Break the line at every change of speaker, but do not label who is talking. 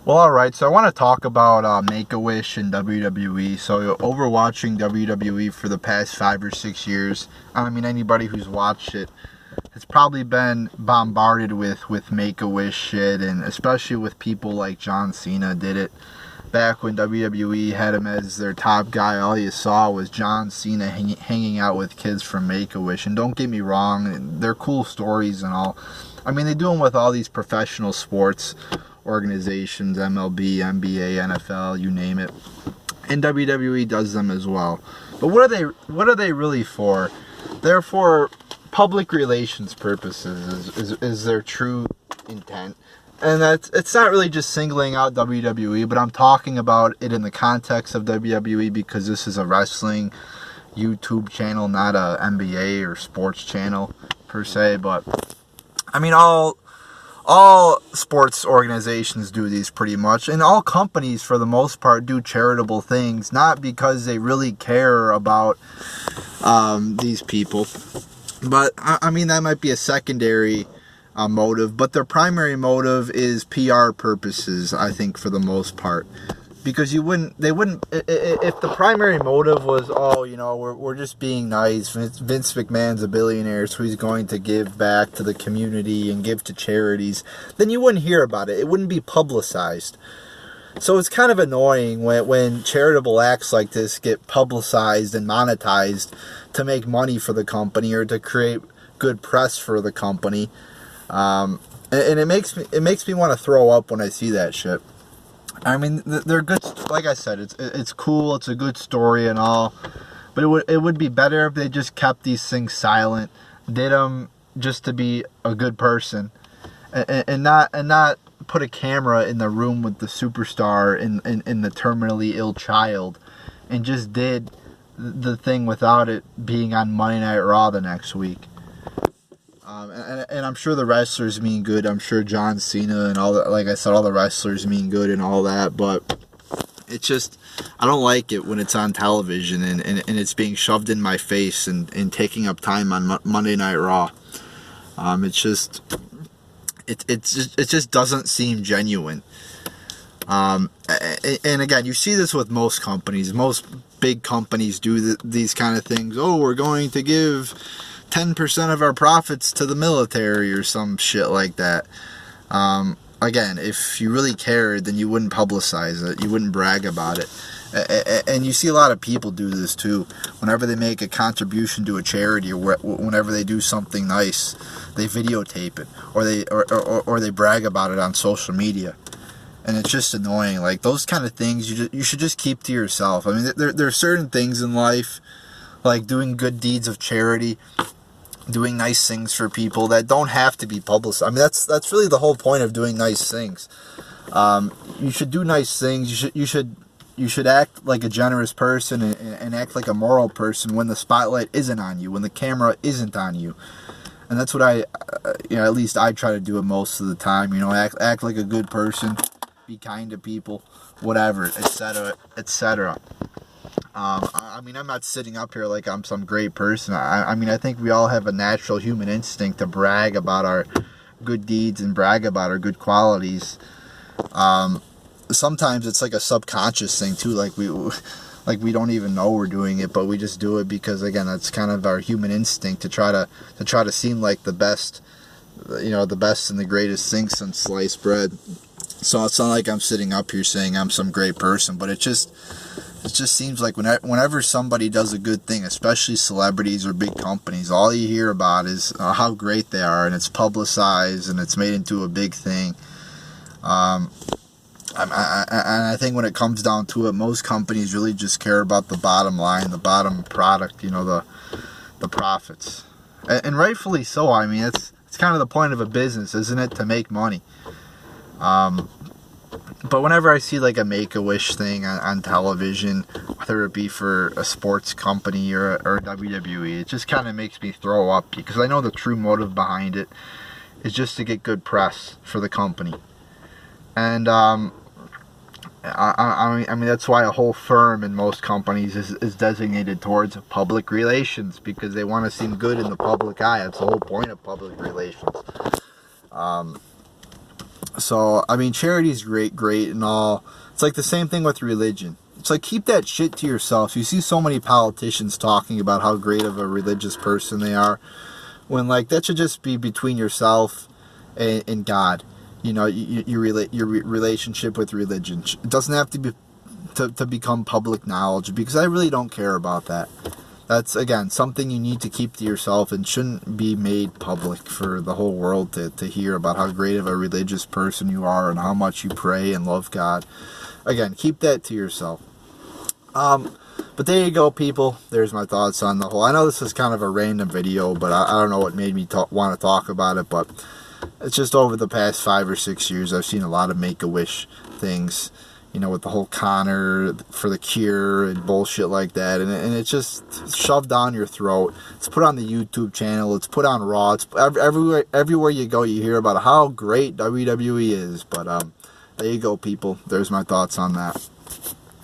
Well, alright, so I want to talk about Make-A-Wish and WWE. So, overwatching WWE for the past 5 or 6 years, I mean, anybody who's watched it has probably been bombarded with Make-A-Wish shit, and especially with people like John Cena did it. Back when WWE had him as their top guy, all you saw was John Cena hanging out with kids from Make-A-Wish. And don't get me wrong, they're cool stories and all. I mean, they do them with all these professional sports organizations, MLB, NBA, NFL, you name it. And WWE does them as well. But what are they really for? They're for public relations purposes is their true intent. And it's not really just singling out WWE, but I'm talking about it in the context of WWE because this is a wrestling YouTube channel, not a NBA or sports channel per se. But I mean, all sports organizations do these pretty much, and all companies for the most part do charitable things, not because they really care about these people, but I mean that might be a secondary motive, but their primary motive is PR purposes, I think, for the most part. Because they wouldn't, if the primary motive was, oh, you know, we're just being nice. Vince McMahon's a billionaire, so he's going to give back to the community and give to charities, then you wouldn't hear about it. It wouldn't be publicized. So it's kind of annoying when charitable acts like this get publicized and monetized to make money for the company or to create good press for the company. And it makes me want to throw up when I see that shit. I mean, they're good. Like I said, it's cool. It's a good story and all, but it would be better if they just kept these things silent, did them just to be a good person, and not put a camera in the room with the superstar in the terminally ill child, and just did the thing without it being on Monday Night Raw the next week. And I'm sure the wrestlers mean good. I'm sure John Cena and all that, like I said, all the wrestlers mean good and all that. But it's just, I don't like it when it's on television and it's being shoved in my face and taking up time on Monday Night Raw. It just doesn't seem genuine. And again, you see this with most companies. Most big companies do these kind of things. Oh, we're going to give 10% of our profits to the military or some shit like that. Again, if you really cared, then you wouldn't publicize it. You wouldn't brag about it. And you see a lot of people do this too. Whenever they make a contribution to a charity or whenever they do something nice, they videotape it or they brag about it on social media. And it's just annoying. Like, those kind of things you should just keep to yourself. I mean, there are certain things in life, like doing good deeds of charity, doing nice things for people, that don't have to be publicized. I mean, that's really the whole point of doing nice things. You should do nice things. You should act like a generous person and act like a moral person when the spotlight isn't on you, when the camera isn't on you. And that's what at least I try to do it most of the time. You know, act like a good person, be kind to people, whatever, etc., etc. I mean, I'm not sitting up here like I'm some great person. I mean, I think we all have a natural human instinct to brag about our good deeds and brag about our good qualities. Sometimes it's like a subconscious thing too, like we don't even know we're doing it, but we just do it because, again, that's kind of our human instinct to try to seem like the best, the best and the greatest thing since sliced bread. So it's not like I'm sitting up here saying I'm some great person, but it just seems like whenever somebody does a good thing, especially celebrities or big companies, all you hear about is how great they are, and it's publicized and it's made into a big thing. And I think when it comes down to it, most companies really just care about the bottom line, the bottom product, the profits, and rightfully so. I mean, it's kind of the point of a business, isn't it, to make money? But whenever I see like a Make-A-Wish thing on television, whether it be for a sports company or WWE, it just kind of makes me throw up, because I know the true motive behind it is just to get good press for the company. And I mean that's why a whole firm in most companies is designated towards public relations, because they want to seem good in the public eye. That's the whole point of public relations. So, I mean, charity's great and all. It's like the same thing with religion. It's like, keep that shit to yourself. You see so many politicians talking about how great of a religious person they are, when, like, that should just be between yourself and God. You know, your relationship with religion. It doesn't have to be to become public knowledge, because I really don't care about that. That's, again, something you need to keep to yourself and shouldn't be made public for the whole world to hear about how great of a religious person you are and how much you pray and love God. Again, keep that to yourself. But there you go, people. There's my thoughts on the whole. I know this is kind of a random video, but I don't know what made me want to talk about it, but it's just over the past 5 or 6 years, I've seen a lot of Make-A-Wish things, you know, with the whole Connor for the cure and bullshit like that, and it's just shoved down your throat. It's put on the YouTube channel, it's put on Raw, it's everywhere you go, you hear about how great WWE is. But there you go, people. There's my thoughts on that.